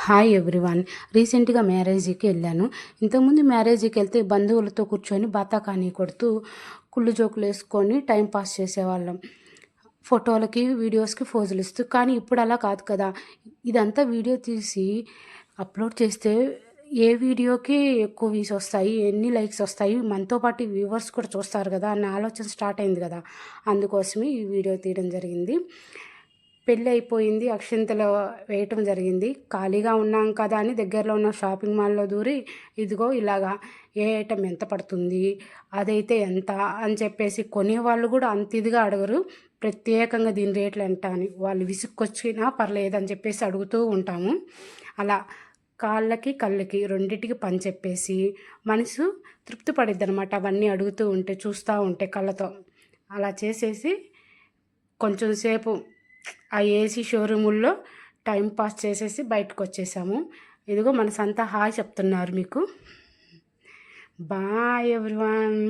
Hi everyone. రీసెంట్‌గా మ్యారేజ్‌కి ఎళ్ళాను. ఇంతకుముందు మ్యారేజ్‌కి ఎళ్తే బంధువులతో కూర్చొని బాతాకానీ కొడుతూ, కుళ్ళు జోకులేసుకొని టైం పాస్ చేసేవాళ్ళం. ఫోటోలకి, వీడియోస్‌కి ఫోజులిస్తూ. కానీ ఇప్పుడు అలా కాదు కదా! ఇదంతా వీడియో తీసి అప్‌లోడ్ చేస్తే ఏ వీడియోకి ఎక్కువ వ్యూస్ వస్తాయి, ఎన్ని లైక్స్ వస్తాయి, మనతో పాటు వ్యూవర్స్ కూడా చూస్తారు గదా! అన్న ఆలోచన స్టార్ట్ అయింది గదా! అందుకోసమే ఈ వీడియో తీయడం జరిగింది. పెళ్ళైపోయింది. అక్షింతలు వేయటం జరిగింది. ఖాళీగా ఉన్నాం కదా అని దగ్గరలో ఉన్న షాపింగ్ మాల్‌లో దూరి, ఇదిగో ఇలాగా ఏ ఐటెమ్ ఎంత పడుతుంది? అదైతే ఎంత? అని చెప్పేసి కొనేవాళ్ళు గూడా అంత ఇదిగా అడగరు. ప్రత్యేకంగా దీని రేట్లెంత అని. వాళ్ళు విసుక్కొచ్చినా పర్లేదని చెప్పేసి అడుగుతూ ఉంటాము. అలా కాళ్ళకి, కళ్ళకి రెండిటికి పని చెప్పేసి, మనసు తృప్తి పడిద్దనమాట అవన్నీ అడుగుతూ ఉంటే, చూస్తా ఉంటే కళ్ళతో. అలా చేసేసి కొంచెం సేపు ఆ ఏసీ షోరూముల్లో టైం పాస్ చేసేసి బయటకొచ్చేసాము. ఇదిగో మనసంతా హాయ్ చెప్తున్నారు మీకు. Bye everyone.